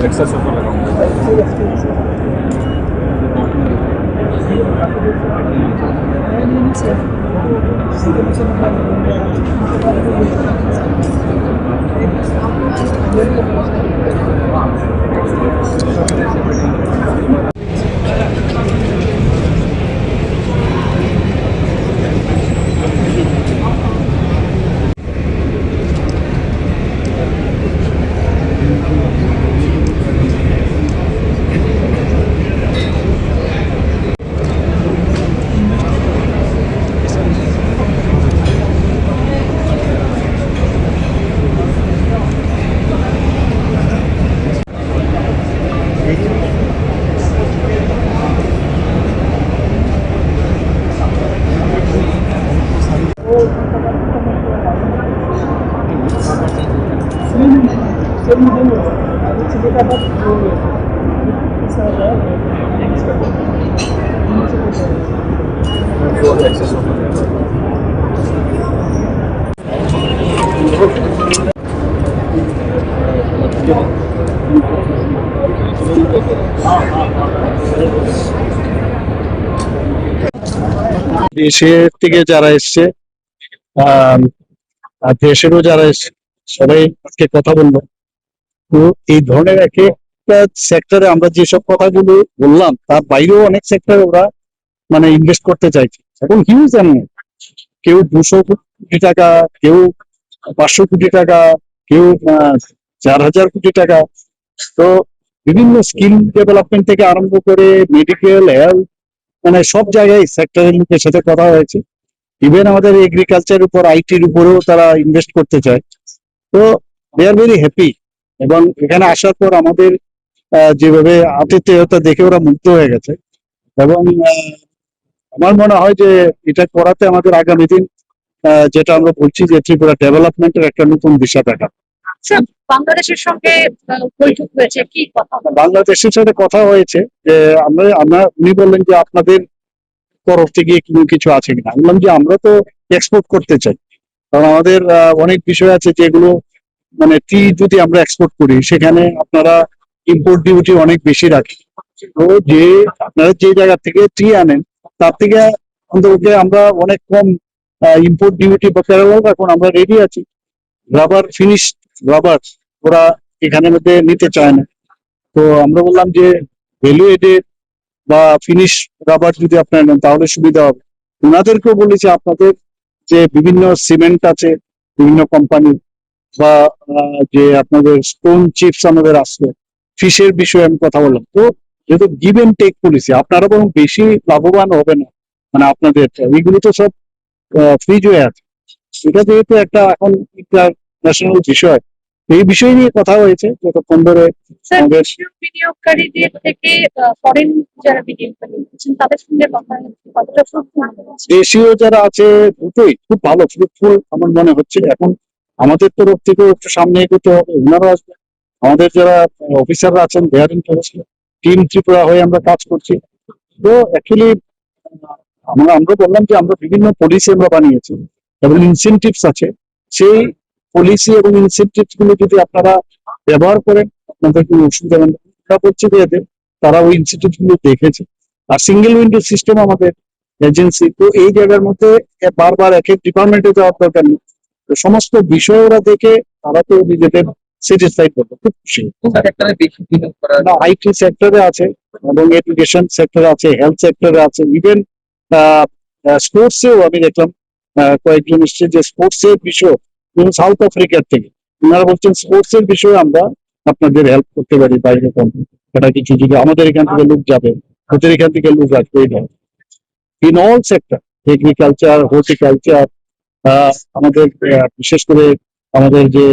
Access होता लगा access होता দেশের থেকে যারা এসছে আর দেশেরও যারা এসছে সবাই আজকে কথা বলবো। তো এই ধরনের একটা সেক্টরে আমরা যেসব কথাগুলো বললাম তার বাইরেও অনেক সেক্টরে ওরা মানে ইনভেস্ট করতে চাইছে এবং হিউজ অ্যামাউন্ট, কেউ 200 কোটি টাকা, কেউ 500 কোটি টাকা, কেউ 4000 কোটি টাকা। তো বিভিন্ন স্কিল ডেভেলপমেন্ট থেকে আরম্ভ করে মেডিকেল, হেলথ, মানে সব জায়গায় সেক্টরের লোকের সাথে কথা হয়েছে। ইভেন আমাদের এগ্রিকালচারের উপর, আইটির উপরেও তারা ইনভেস্ট করতে চায়। তো দে আর ভেরি হ্যাপি। এবং এখানে আসার পর আমাদের যেভাবে আতিথেয়তা দেখে ওরা মুগ্ধ হয়ে গেছে। এবং আমার মনে হয় যে এটা করাতে আমাদের আগামী দিন যেটা আমরা বলছি যে ত্রিপুরা ডেভেলপমেন্টের একটা নতুন দিশা দেখা। বাংলাদেশের সঙ্গে বৈঠক হয়েছে, কি কথা? বাংলাদেশের সাথে কথা হয়েছে যে উনি বললেন যে আপনাদের তরফ থেকে কিছু আছে কিনা। বললাম যে আমরা তো এক্সপোর্ট করতে চাই, কারণ আমাদের অনেক বিষয় আছে যেগুলো মানে টি যদি আমরা এক্সপোর্ট করি সেখানে আপনারা ইম্পোর্ট ডিউটি অনেক বেশি রাখেন। তো যে আপনারা যে জায়গা থেকে টি আনেন তার থেকে অন্তত আমরা অনেক কম ইম্পোর্ট ডিউটি বা প্যারালাল এখন আমরা রেডি আছি। রাবার, ফিনিশ রাবার ওরা এখানের মধ্যে নিতে চায় না। তো আমরা বললাম যে ভ্যালু এডেড বা ফিনিশ রাবার যদি আপনারা নেন তাহলে সুবিধা হবে। ওনাদেরকেও বলেছি আপনাদের যে বিভিন্ন সিমেন্ট আছে বিভিন্ন কোম্পানি বা যে আপনাদের স্টোন চিপস আমাদের আসবে, ফিশের বিষয়ে আমি কথা বললাম। তো যেহেতু গিভ এন্ড টেক পলিসি, আপনারা বরং বেশি লাভবান হবে না, মানে আপনাদের এইগুলো তো সব ফ্রিজ হয়ে আছে। এটা যেহেতু একটা এখন ইন্টারন্যাশনাল বিষয়, এই বিষয় নিয়ে কথা হয়েছে যতক্ষণ ধরে আমাদের বিনিয়োগকারীদের থেকে ফরেন যারা বিনিয়োগকারী আছেন তাদের সঙ্গে কথা কতটা fruitful? দেশীয় যারা আছে দুটোই খুব ভালো, ফ্রুটফুল আমার মনে হচ্ছে। এখন আমাদের তরফ থেকেও একটু সামনে এগোতে হবে, ওনারা আসবে। আমাদের যারা অফিসাররা আছেন দেয়ার ইন্টারেস্ট, টিম ত্রিপুরা হয়ে আমরা কাজ করছি। তো অ্যাকচুয়ালি আমরা বললাম যে আমরা বিভিন্ন পলিসি আমরা বানিয়েছি এবং ইনসেনটিভস আছে। সেই পলিসি এবং ইনসেনটিভস গুলো যদি আপনারা ব্যবহার করেন আপনাদের কোনো অসুবিধা নেই। বলছি যে তারা ওই ইনসেনটিভস গুলো দেখেছে। আর সিঙ্গেল উইন্ডো সিস্টেম আমাদের এজেন্সি, তো এই জায়গার মধ্যে বারবার এক এক ডিপার্টমেন্টে যাওয়ার দরকার নেই। তো সমস্ত বিষয় ওরা দেখে তারা তো নিজেদের স্যাটিসফাইড করবে, খুব খুশি। আইটি সেক্টরে আছে এবং এডুকেশন সেক্টরে আছে, হেলথ সেক্টরে আছে, ইভেন স্পোর্টসেও আমি দেখলাম কয়েকজন এসছে যে স্পোর্টস এর বিষয় সাউথ আফ্রিকার থেকে। ওনারা বলছেন স্পোর্টস এর বিষয়ে আমরা আপনাদের হেল্প করতে পারি বাইরে এটা কিছু, যদি আমাদের এখান থেকে লোক যাবে ওদের এখান থেকে লোক আসবে। In all sector, agriculture, horticulture, আমাদের বিশেষ করে আমাদের যে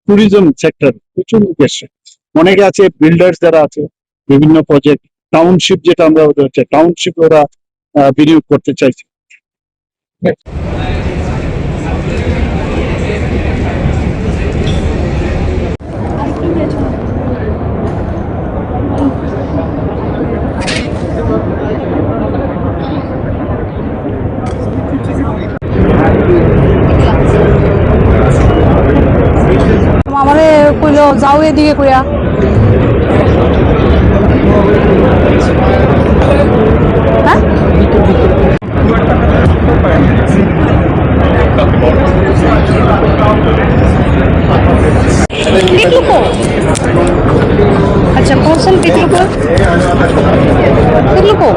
ট্যুরিজম সেক্টর প্রচুর লোক এসছে। অনেকে আছে বিল্ডার্স যারা আছে, বিভিন্ন প্রজেক্ট, টাউনশিপ যেটা আমরা হচ্ছে টাউনশিপ ওরা বিনিয়োগ করতে চাইছে। আমাদের কইলো যাও এদিকে কইয়া হ্যাঁ पिकलुको अच्छा कौन पिकलुको पिकलुको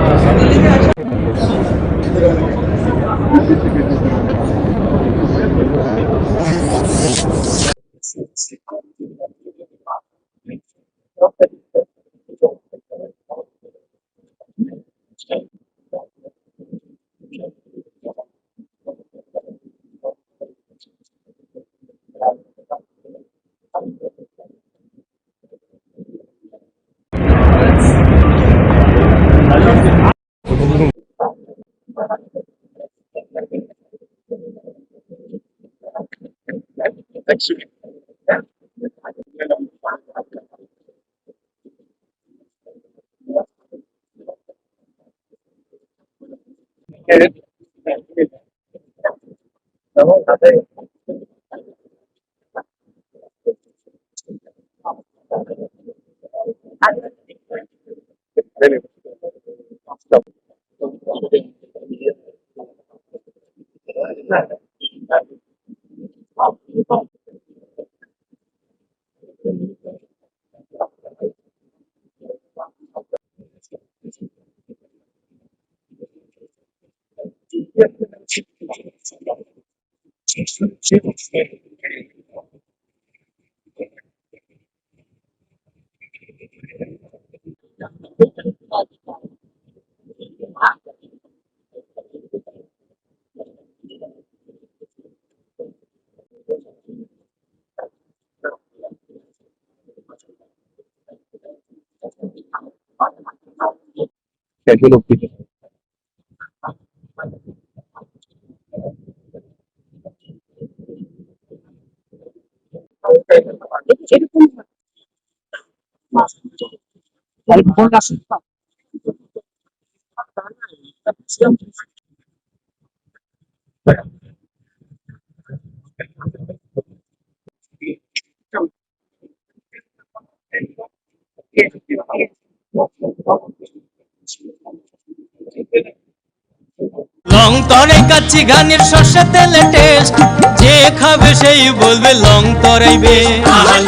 লং তরাই কাচ্চি ঘানির সর্ষে তেলে টেস্ট যে খাবে সেই বলবে লং তরাইবে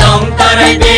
লং তরাইবে